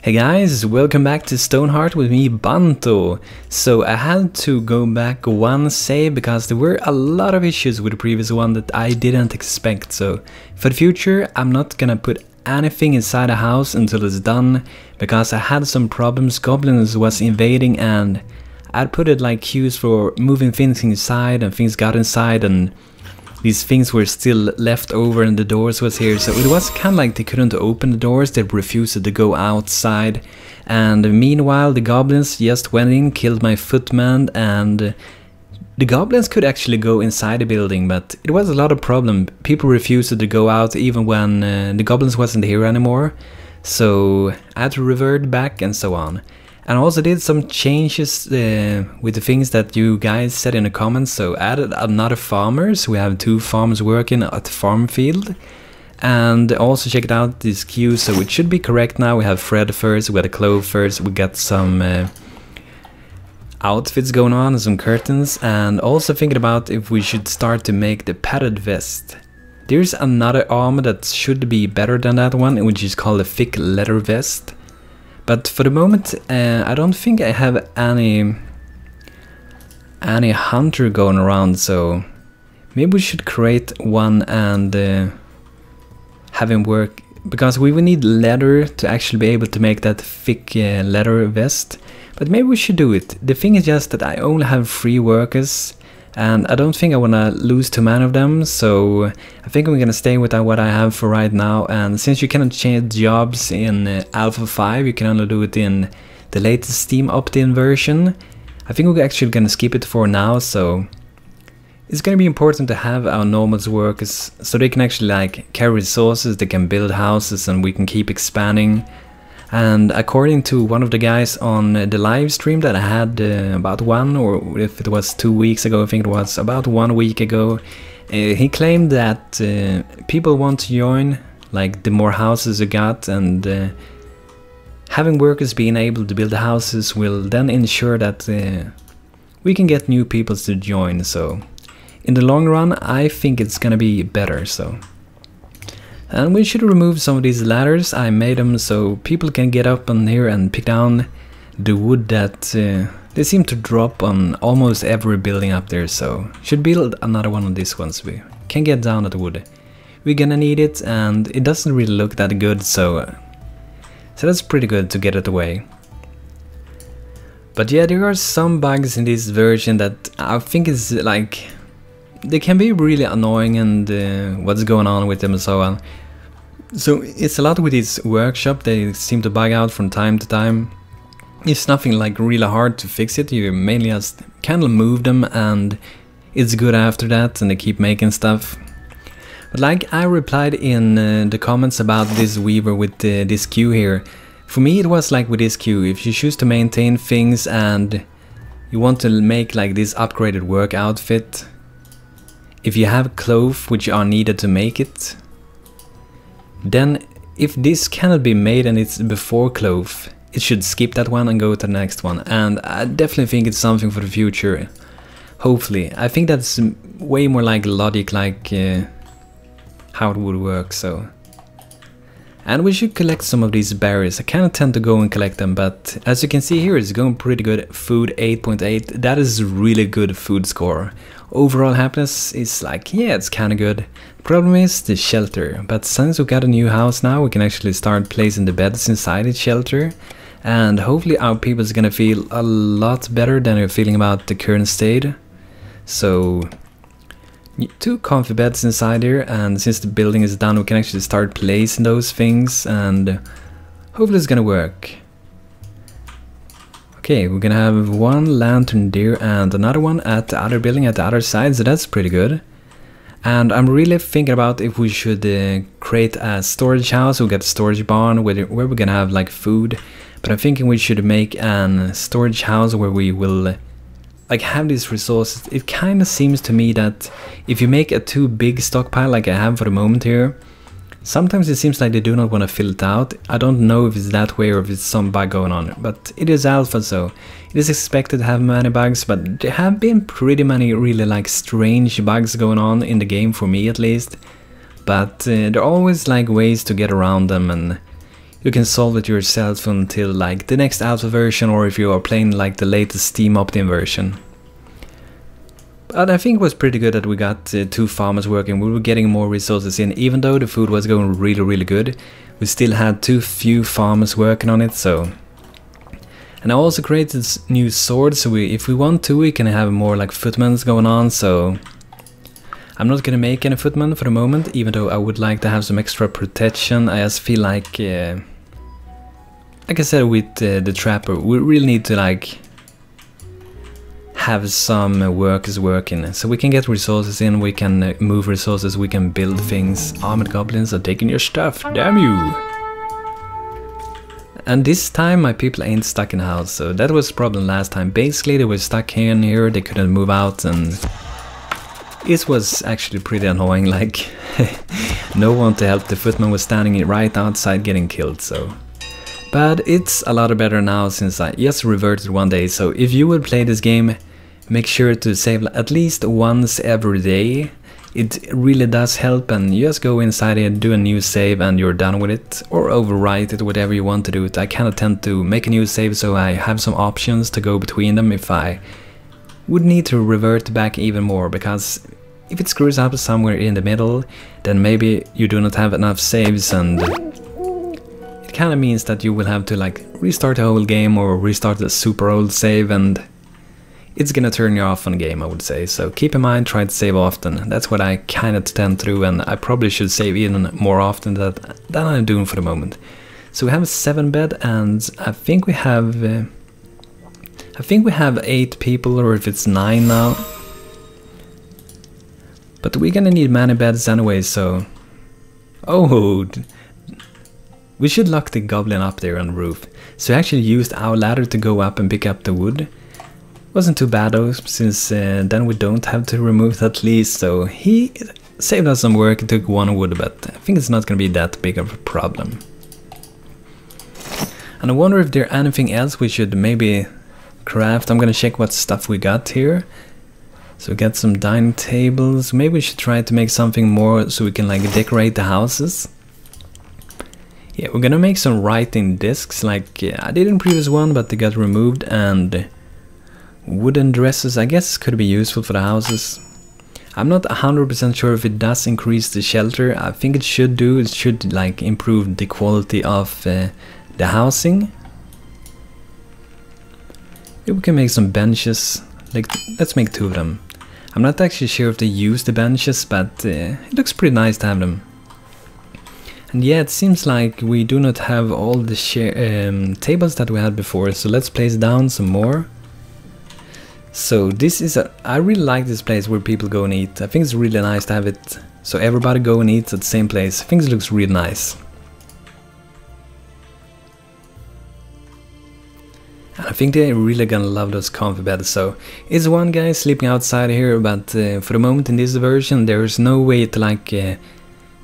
Hey guys, welcome back to Stonehearth with me, Banto. So I had to go back one save because there were a lot of issues with the previous one that I didn't expect. So for the future, I'm not gonna put anything inside a house until it's done because I had some problems. Goblins was invading and I'd put it like queues for moving things inside, and things got inside and these things were still left over and the doors was here, so it was kind of like they couldn't open the doors, they refused to go outside. And meanwhile the goblins just went in, killed my footman, and the goblins could actually go inside the building, but it was a lot of problem. People refused to go out even when the goblins wasn't here anymore, so I had to revert back and so on. And I also did some changes with the things that you guys said in the comments, so added another farmer, so we have 2 farms working at the farm field. And also checked out this queue, so it should be correct now. We have Fred first, we got a Clove first, we got some outfits going on, some curtains, and also thinking about if we should start to make the padded vest. There's another armor that should be better than that one, which is called a thick leather vest. But for the moment, I don't think I have any hunter going around, so maybe we should create one and have him work, because we will need leather to actually be able to make that thick leather vest. But maybe we should do it. The thing is just that I only have 3 workers, and I don't think I want to lose too many of them, so I think I'm gonna stay with what I have for right now. And since you cannot change jobs in Alpha 5, you can only do it in the latest Steam opt-in version, I think we're actually gonna skip it for now. So it's gonna be important to have our normal workers so they can actually like carry resources, they can build houses, and we can keep expanding. And according to one of the guys on the live stream that I had about 1, or if it was 2 weeks ago, I think it was about 1 week ago, he claimed that people want to join, like the more houses you got, and having workers being able to build the houses will then ensure that we can get new people to join. So in the long run, I think it's gonna be better. So. And we should remove some of these ladders. I made them so people can get up on here and pick down the wood that they seem to drop on almost every building up there. So should build another one of these ones. We can get down at the wood. We're gonna need it, and it doesn't really look that good, so that's pretty good to get it away. But yeah, there are some bugs in this version that I think is like, they can be really annoying, and what's going on with them and so on. So it's a lot with this workshop, they seem to bug out from time to time. It's nothing like really hard to fix it, you mainly just kind of move them and it's good after that, and they keep making stuff. But like I replied in the comments about this weaver with this queue here, for me it was like with this queue, if you choose to maintain things and you want to make like this upgraded work outfit, if you have clothes which are needed to make it, then if this cannot be made and it's before clothes, it should skip that one and go to the next one. And I definitely think it's something for the future, hopefully. I think that's way more like logic, like how it would work. So, and we should collect some of these berries. I kind of tend to go and collect them, but as you can see here, it's going pretty good. Food 8.8, that is really good food score. Overall happiness is like, yeah, it's kind of good. Problem is the shelter, but since we got a new house now, we can actually start placing the beds inside the shelter, and hopefully our people is gonna feel a lot better than they're feeling about the current state. So 2 comfy beds inside here, and since the building is done, we can actually start placing those things, and hopefully it's gonna work. Okay, we're gonna have 1 lantern there and another one at the other building at the other side, so that's pretty good. And I'm really thinking about if we should create a storage house. We'll get a storage barn where we're gonna have like food, but I'm thinking we should make a storage house where we will like have these resources. It kind of seems to me that if you make a too big stockpile like I have for the moment here, sometimes it seems like they do not want to fill it out. I don't know if it's that way or if it's some bug going on, but it is alpha, so it is expected to have many bugs, but there have been pretty many really like strange bugs going on in the game, for me at least. But there are always like ways to get around them, and you can solve it yourself until like the next alpha version, or if you are playing like the latest Steam Optim version. But I think it was pretty good that we got 2 farmers working. We were getting more resources in, even though the food was going really good. We still had too few farmers working on it, so... And I also created new swords, so if we want to, we can have more like footmans going on, so... I'm not gonna make any footmen for the moment, even though I would like to have some extra protection. I just feel like I said with the trapper, we really need to like have some workers working, so we can get resources in, we can move resources, we can build things. Armored goblins are taking your stuff, damn you! And this time my people ain't stuck in the house, so that was the problem last time. Basically they were stuck here and here, they couldn't move out, and it was actually pretty annoying, like no one to help. The footman was standing right outside getting killed, so... But it's a lot better now since I just reverted one day, so if you would play this game, make sure to save at least once every day. It really does help, and you just go inside here, do a new save and you're done with it, or overwrite it, whatever you want to do. I kind of tend to make a new save so I have some options to go between them if I would need to revert back even more, because if it screws up somewhere in the middle, then maybe you do not have enough saves, and it kind of means that you will have to like restart the whole game or restart a super old save, and it's gonna turn you off on the game, I would say. So keep in mind, try to save often. That's what I kind of tend to do, and I probably should save even more often than I'm doing for the moment. So we have a 7 bed, and I think we have 8 people, or if it's 9 now. But we're gonna need many beds anyway, so... Oh! We should lock the goblin up there on the roof. So I actually used our ladder to go up and pick up the wood. Wasn't too bad though, since then we don't have to remove that least, so he saved us some work and took 1 wood, but I think it's not gonna be that big of a problem. And I wonder if there's anything else we should maybe craft. I'm gonna check what stuff we got here. So we got some dining tables. Maybe we should try to make something more so we can like decorate the houses. Yeah, we're gonna make some writing discs like I did in previous one, but they got removed, and wooden dresses I guess could be useful for the houses. I'm not 100% sure if it does increase the shelter. I think it should do. It should like improve the quality of the housing. Maybe we can make some benches. Like, let's make 2 of them. I'm not actually sure if they use the benches, but it looks pretty nice to have them. And yeah, it seems like we do not have all the tables that we had before, so let's place down some more. So this is I really like this place where people go and eat. I think it's really nice to have it so everybody go and eat at the same place. I think it looks really nice. I think they're really gonna love those comfy beds. So it's one guy sleeping outside here, but for the moment in this version there's no way to like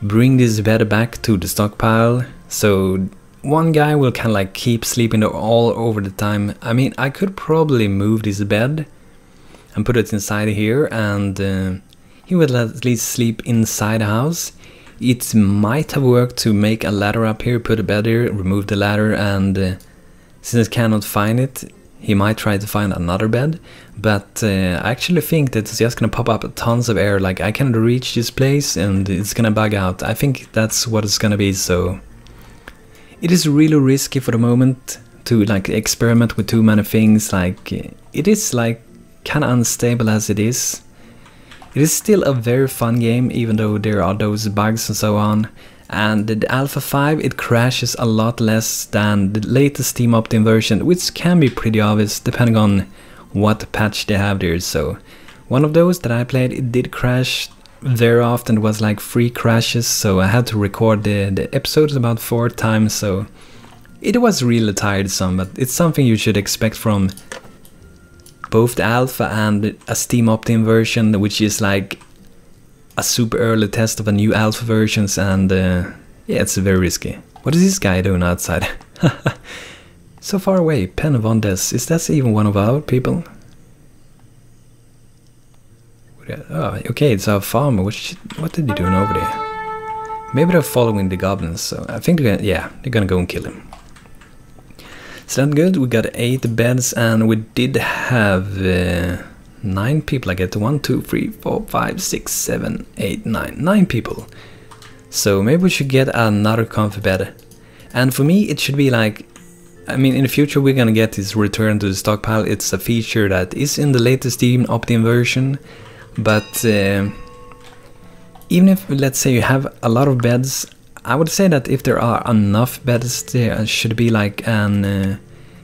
bring this bed back to the stockpile. So one guy will kind of like keep sleeping all over the time. I mean, I could probably move this bed and put it inside here, and he would at least sleep inside the house. It might have worked to make a ladder up here, put a bed here, remove the ladder, and since I cannot find it, he might try to find another bed. But I actually think that it's just gonna pop up tons of air, like I cannot reach this place and it's gonna bug out. I think that's what it's gonna be, so it is really risky for the moment to like experiment with too many things. Like it is like kind of unstable as it is. It is still a very fun game, even though there are those bugs and so on. And the Alpha 5, it crashes a lot less than the latest Steam Optim version, which can be pretty obvious depending on what patch they have there. So one of those that I played, it did crash very often. It was like 3 crashes, so I had to record the episodes about 4 times, so it was really tiresome. But it's something you should expect from both the Alpha and a Steam Optim version, which is like a super early test of a new Alpha versions, and yeah, it's very risky. What is this guy doing outside? So far away, Pen von Des. Is that even one of our people? Oh, okay, it's our farmer. What did he doing over there? Maybe they're following the goblins, so I think they're gonna go and kill him. So that's good. We got 8 beds, and we did have 9 people. I get 1, 2, 3, 4, 5, 6, 7, 8, 9. 9 people. So maybe we should get another comfy bed. And for me, it should be like, I mean, in the future we're gonna get this return to the stockpile. It's a feature that is in the latest Steam Optim version, but even if, let's say, you have a lot of beds, I would say that if there are enough beds, there should be like an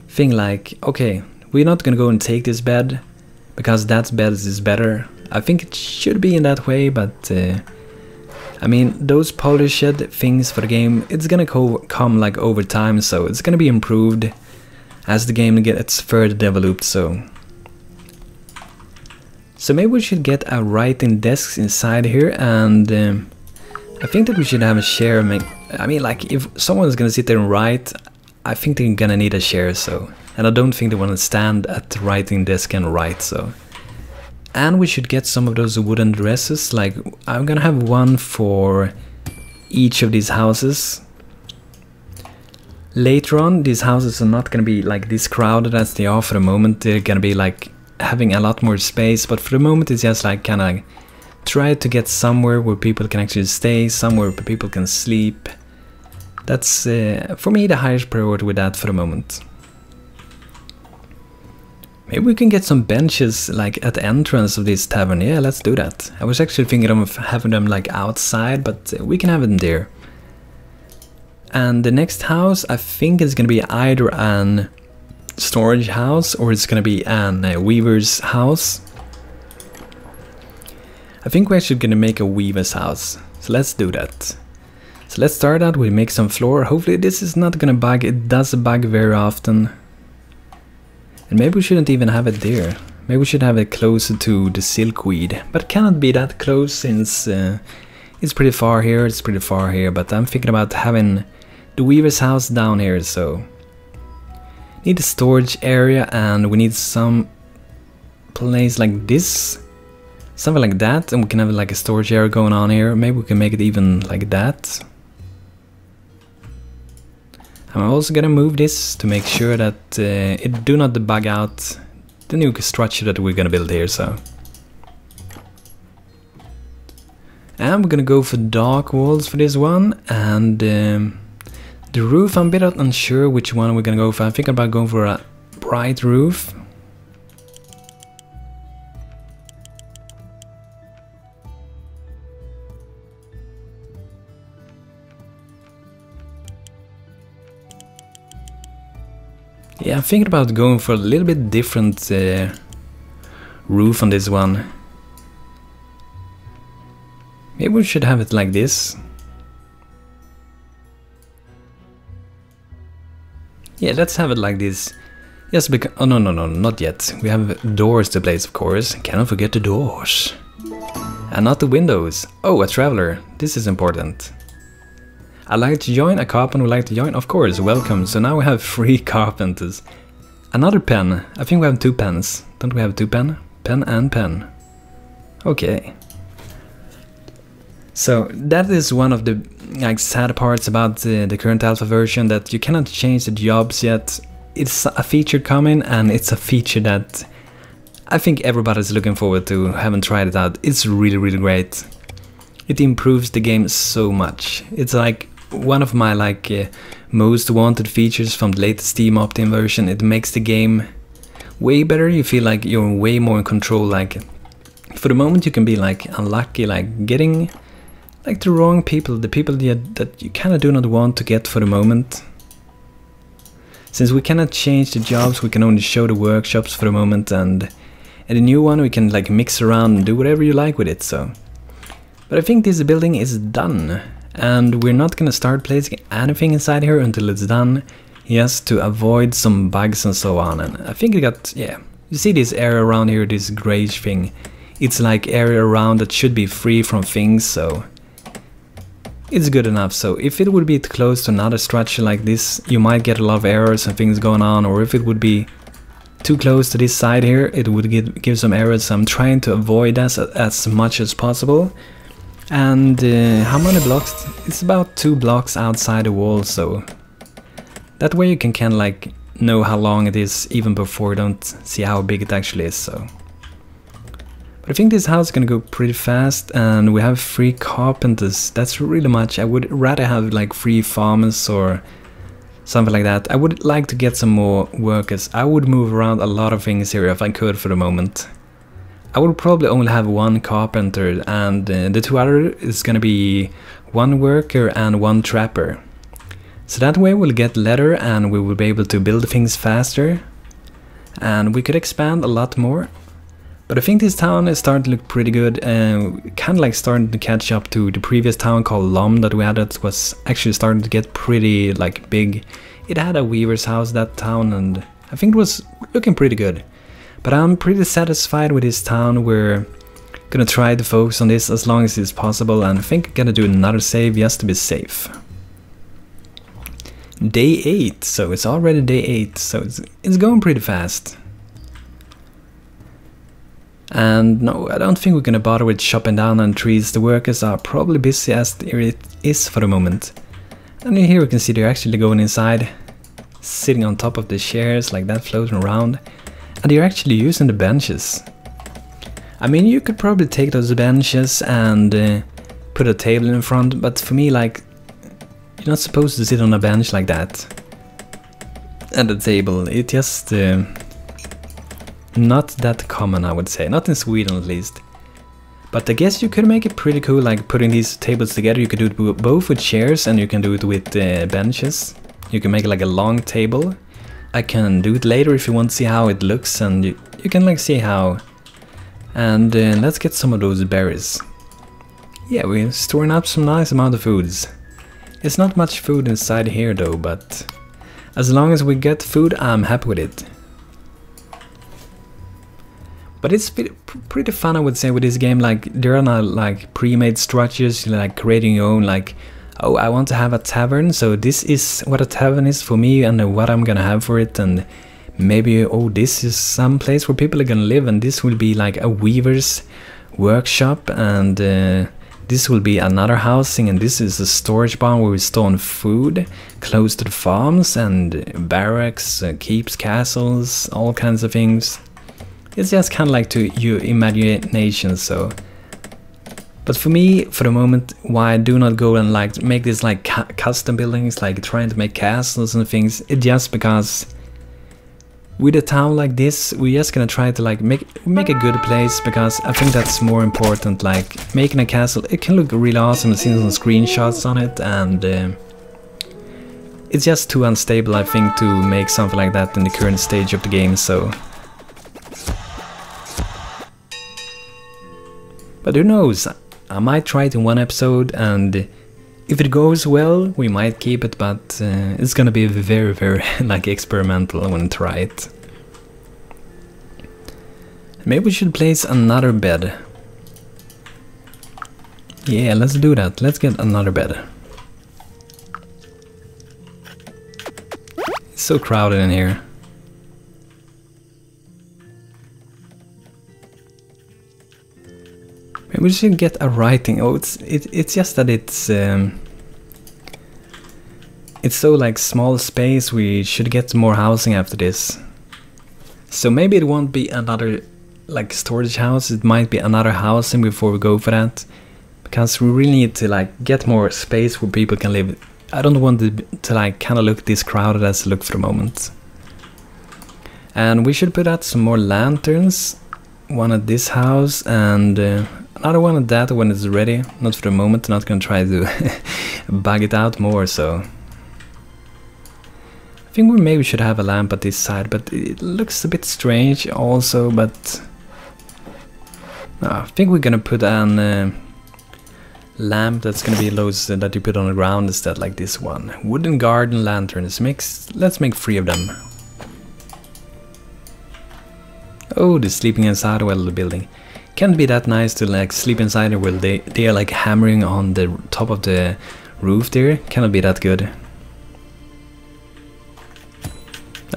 thing like, okay, we're not gonna go and take this bed because that bed is better. I think it should be in that way, but I mean, those polished things for the game, it's gonna come like over time, so it's gonna be improved as the game gets further developed. So maybe we should get a writing desk inside here, and I think that we should have a chair. I mean, like, if someone's gonna sit there and write, I think they're gonna need a chair. So, and I don't think they want to stand at the writing desk and write. So. And we should get some of those wooden dresses, like I'm gonna have one for each of these houses. Later on, these houses are not gonna be like this crowded as they are for the moment. They're gonna be like having a lot more space, but for the moment it's just like kinda try to get somewhere where people can actually stay, somewhere where people can sleep. That's for me the highest priority with that for the moment. Maybe we can get some benches like at the entrance of this tavern. Yeah, let's do that. I was actually thinking of having them like outside, but we can have them there. And the next house, I think is gonna be either an storage house or it's gonna be an weaver's house. I think we're actually gonna make a weaver's house. So let's do that. So let's start out, we make some floor. Hopefully this is not gonna bug. It does bug very often. And maybe we shouldn't even have it there. Maybe we should have it closer to the silkweed. But it cannot be that close since it's pretty far here, but I'm thinking about having the weaver's house down here, so... Need a storage area, and we need some place like this. Something like that, and we can have like a storage area going on here. Maybe we can make it even like that. I'm also gonna move this to make sure that it do not bug out the new structure that we're gonna build here, so. And we're gonna go for dark walls for this one, and the roof, I'm a bit unsure which one we're gonna go for. I'm thinking about going for a bright roof. Yeah, I'm thinking about going for a little bit different roof on this one. Maybe we should have it like this. Yeah, let's have it like this. Yes, because... Oh, no, not yet. We have doors to place, of course. Cannot forget the doors. And not the windows. Oh, a traveler. This is important. I'd like to join. A carpenter would like to join. Of course, welcome. So now we have 3 carpenters. Another pen. I think we have 2 pens. Don't we have 2 pen? Pen and pen. Okay. So that is one of the like sad parts about the current alpha version, that you cannot change the jobs yet. It's a feature coming, and it's a feature that I think everybody's looking forward to. Haven't tried it out. It's really, really great. It improves the game so much. It's like one of my most wanted features from the latest Steam Optim version. It makes the game way better. You feel like you're way more in control. Like for the moment you can be like unlucky, like getting like the wrong people, the people that you kind of do not want to get for the moment. Since we cannot change the jobs, we can only show the workshops for the moment, and the new one we can like mix around and do whatever you like with it. So. But I think this building is done, and we're not gonna start placing anything inside here until it's done, just to avoid some bugs and so on. And I think it got, yeah, you see this area around here, this grayish thing, it's like area around that should be free from things, so it's good enough. So if it would be close to another structure like this, you might get a lot of errors and things going on, or if it would be too close to this side here, it would give some errors. So I'm trying to avoid that as much as possible. And how many blocks? It's about 2 blocks outside the wall, so that way you can kind of like know how long it is even before you don't see how big it actually is. So, but I think this house is gonna go pretty fast, and we have 3 carpenters. That's really much. I would rather have like 3 farmers or something like that. I would like to get some more workers. I would move around a lot of things here if I could for the moment. I would probably only have 1 carpenter, and the 2 other is gonna be 1 worker and 1 trapper. So that way we'll get leather and we will be able to build things faster. And we could expand a lot more. But I think this town is starting to look pretty good, kind of like starting to catch up to the previous town called Lom that we had. That was actually starting to get pretty like big. It had a weaver's house, that town, and I think it was looking pretty good. But I'm pretty satisfied with this town. We're gonna try to focus on this as long as it's possible, and I think I'm gonna do another save just to be safe. Day 8, so it's already day 8, so it's going pretty fast. And no, I don't think we're gonna bother with chopping down on trees. The workers are probably busy as it is for the moment. And here we can see they're actually going inside, sitting on top of the chairs like that, floating around. And they're actually using the benches. I mean, you could probably take those benches and put a table in front, but for me, like, you're not supposed to sit on a bench like that at the table. It just not that common, I would say. Not in Sweden, at least. But I guess you could make it pretty cool, like putting these tables together. You could do it both with chairs and you can do it with benches. You can make it like a long table. I can do it later if you want to see how it looks, and you can like see how. And let's get some of those berries. Yeah, we're storing up some nice amount of foods. It's not much food inside here though, but as long as we get food, I'm happy with it. But it's pretty fun, I would say, with this game. Like, there are not like pre-made structures, like creating your own, like, oh, I want to have a tavern, so this is what a tavern is for me and what I'm gonna have for it. And maybe, oh, this is some place where people are gonna live, and this will be like a weaver's workshop, and this will be another housing, and this is a storage barn where we store food close to the farms, and barracks, keeps, castles, all kinds of things. It's just kind of like to your imagination. So, but for me, for the moment, why I do not go and like make this like custom buildings, like trying to make castles and things, it's just because with a town like this, we're just gonna try to like make a good place, because I think that's more important. Like making a castle, it can look really awesome. I've seen some screenshots on it, and it's just too unstable, I think, to make something like that in the current stage of the game. So, but who knows? I might try it in one episode, and if it goes well, we might keep it, but it's gonna be very, very like experimental. I want to try it. Maybe we should place another bed. Yeah, let's do that. Let's get another bed. It's so crowded in here. Maybe we should get a writing. Oh, it's just that it's so like small space. We should get more housing after this. So maybe it won't be another like storage house. It might be another housing before we go for that, because we really need to like get more space where people can live. I don't want it to like kind of look this crowded as it looks for the moment. And we should put out some more lanterns. One at this house and another one at that when it's ready. Not for the moment. I'm not gonna try to bug it out more. So I think we maybe should have a lamp at this side, but it looks a bit strange also. But I think we're gonna put an lamp that's gonna be those that you put on the ground instead, like this one. Wooden garden lanterns. Let's make 3 of them. Oh, they're sleeping inside while the building. Can't be that nice to like sleep inside while they are like hammering on the top of the roof there. Cannot be that good.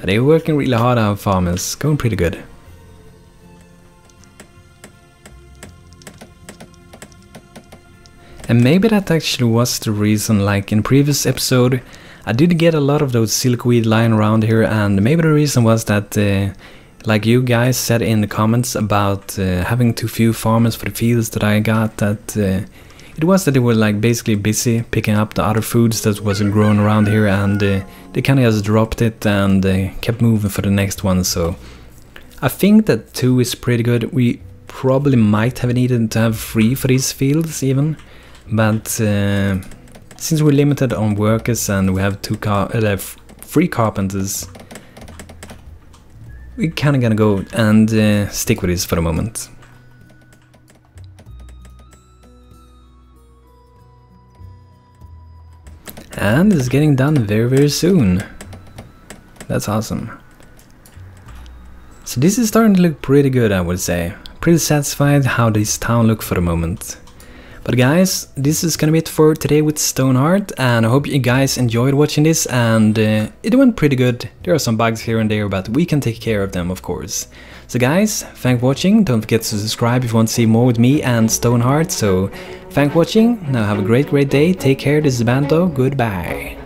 They're working really hard, our farmers. Going pretty good. And maybe that actually was the reason, like in the previous episode, I did get a lot of those silkweed lying around here, and maybe the reason was that, like you guys said in the comments about having too few farmers for the fields that I got, that it was that they were like basically busy picking up the other foods that wasn't grown around here, and they kind of just dropped it and kept moving for the next one. So I think that 2 is pretty good. We probably might have needed to have 3 for these fields even, but since we're limited on workers and we have 3 carpenters, we're kind of gonna go and stick with this for the moment. And it's getting done very, very soon. That's awesome. So this is starting to look pretty good, I would say. Pretty satisfied how this town looks for the moment. But guys, this is gonna be it for today with Stonehearth, and I hope you guys enjoyed watching this, and it went pretty good. There are some bugs here and there, but we can take care of them, of course. So guys, thanks for watching. Don't forget to subscribe if you want to see more with me and Stonehearth. So thanks for watching. Now have a great day. Take care. This is Bando. Goodbye.